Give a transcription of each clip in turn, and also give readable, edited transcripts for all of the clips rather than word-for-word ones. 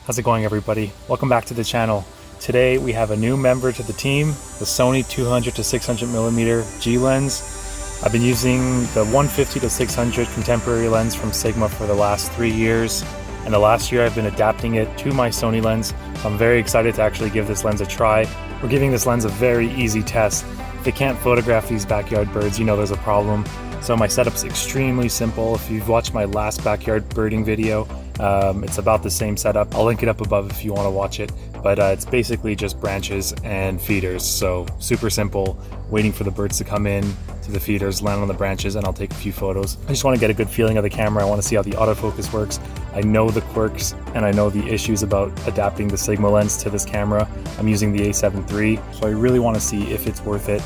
How's it going, everybody? Welcome back to the channel. Today we have a new member to the team, the Sony 200-600mm G lens. I've been using the 150-600 contemporary lens from Sigma for the last 3 years, and the last year I've been adapting it to my Sony lens. So I'm very excited to actually give this lens a try. We're giving this lens a very easy test. If it can't photograph these backyard birds, you know there's a problem. So my setup's extremely simple. If you've watched my last backyard birding video, it's about the same setup. I'll link it up above if you want to watch it, but it's basically just branches and feeders. So super simple, waiting for the birds to come in to the feeders, land on the branches, and I'll take a few photos. I just want to get a good feeling of the camera. I want to see how the autofocus works. I know the quirks and I know the issues about adapting the Sigma lens to this camera. I'm using the A7 III, so I really want to see if it's worth it.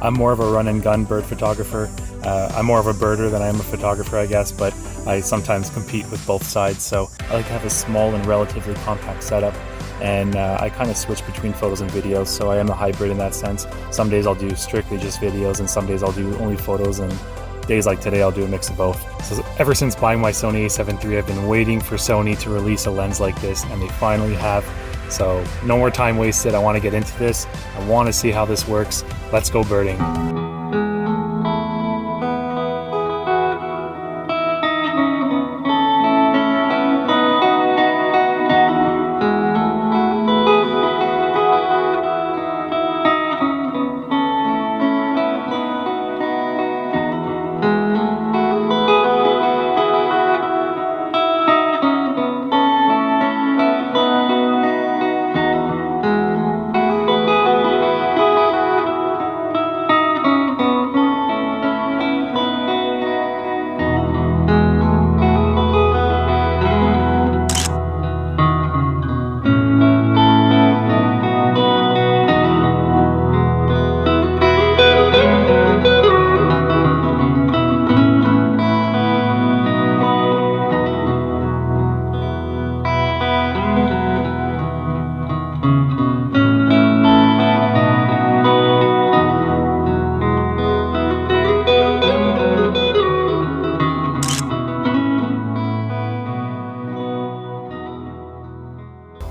I'm more of a run and gun bird photographer. I'm more of a birder than I am a photographer, I guess, but I sometimes compete with both sides. So I like to have a small and relatively compact setup, and I kind of switch between photos and videos. So I am a hybrid in that sense. Some days I'll do strictly just videos, and some days I'll do only photos, and days like today I'll do a mix of both. So ever since buying my Sony A7 III, I've been waiting for Sony to release a lens like this, and they finally have. So no more time wasted. I want to get into this. I want to see how this works. Let's go birding.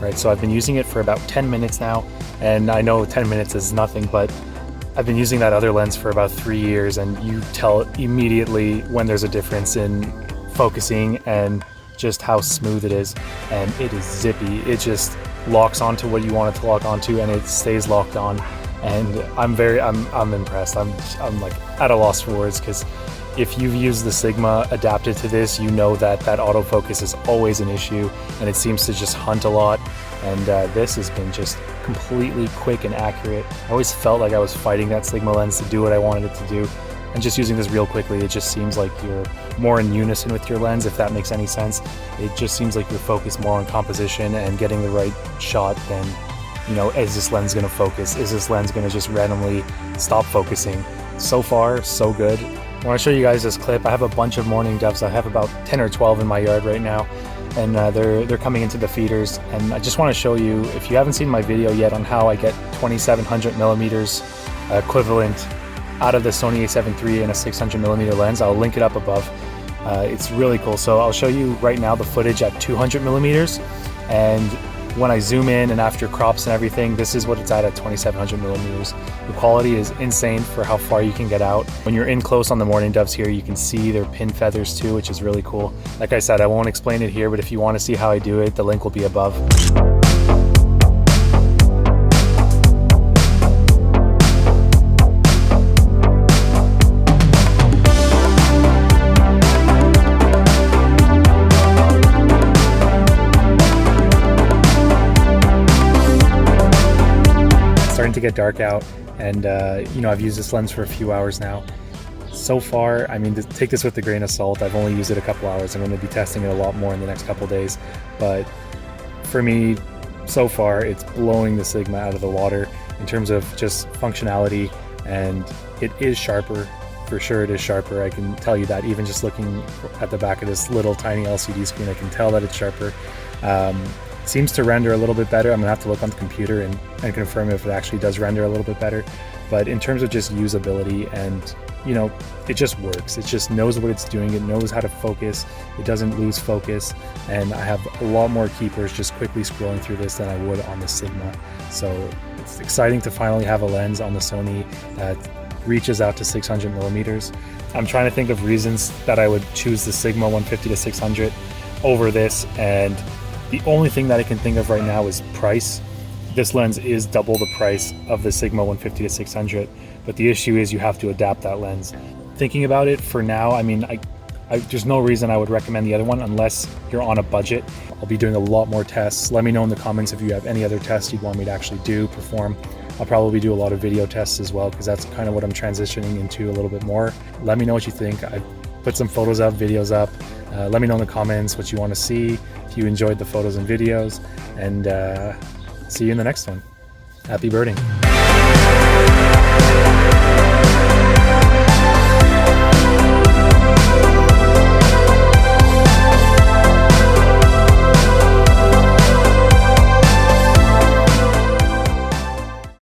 Right, so I've been using it for about 10 minutes now, and I know 10 minutes is nothing, but I've been using that other lens for about 3 years, and you tell immediately when there's a difference in focusing and just how smooth it is. And it is zippy. It just locks onto what you want it to lock onto, and it stays locked on. And I'm impressed. I'm like at a loss for words, because if you've used the Sigma adapted to this, you know that autofocus is always an issue, and it seems to just hunt a lot. And this has been just completely quick and accurate. I always felt like I was fighting that Sigma lens to do what I wanted it to do. And just using this real quickly, it just seems like you're more in unison with your lens, if that makes any sense. It just seems like you're focused more on composition and getting the right shot than, you know, is this lens gonna focus? Is this lens gonna just randomly stop focusing? So far, so good. I want to show you guys this clip. I have a bunch of mourning doves. I have about 10 or 12 in my yard right now, and they're coming into the feeders. And I just want to show you, if you haven't seen my video yet on how I get 2700mm equivalent out of the Sony A7 III and a 600mm lens, I'll link it up above. It's really cool. So I'll show you right now the footage at 200mm, and when I zoom in and after crops and everything, this is what it's at 2700mm. The quality is insane for how far you can get out. When you're in close on the mourning doves here, you can see their pin feathers too, which is really cool. Like I said, I won't explain it here, but if you want to see how I do it, the link will be above. Starting to get dark out, and you know, I've used this lens for a few hours now. So far, I mean, take this with a grain of salt. I've only used it a couple hours. I'm going to be testing it a lot more in the next couple days, but for me, so far, it's blowing the Sigma out of the water in terms of just functionality, and it is sharper. For sure it is sharper. I can tell you that even just looking at the back of this little tiny LCD screen, I can tell that it's sharper. seems to render a little bit better. I'm gonna have to look on the computer and confirm if it actually does render a little bit better. But in terms of just usability and, you know, it just works. It just knows what it's doing. It knows how to focus. It doesn't lose focus. And I have a lot more keepers just quickly scrolling through this than I would on the Sigma. So it's exciting to finally have a lens on the Sony that reaches out to 600mm. I'm trying to think of reasons that I would choose the Sigma 150-600 over this, and the only thing that I can think of right now is price. This lens is double the price of the Sigma 150-600, but the issue is you have to adapt that lens. Thinking about it for now, I mean, there's no reason I would recommend the other one unless you're on a budget. I'll be doing a lot more tests. Let me know in the comments if you have any other tests you'd want me to actually perform. I'll probably do a lot of video tests as well, because that's kind of what I'm transitioning into a little bit more. Let me know what you think. I put some photos up, videos up. Let me know in the comments what you want to see, if you enjoyed the photos and videos, and see you in the next one. Happy birding.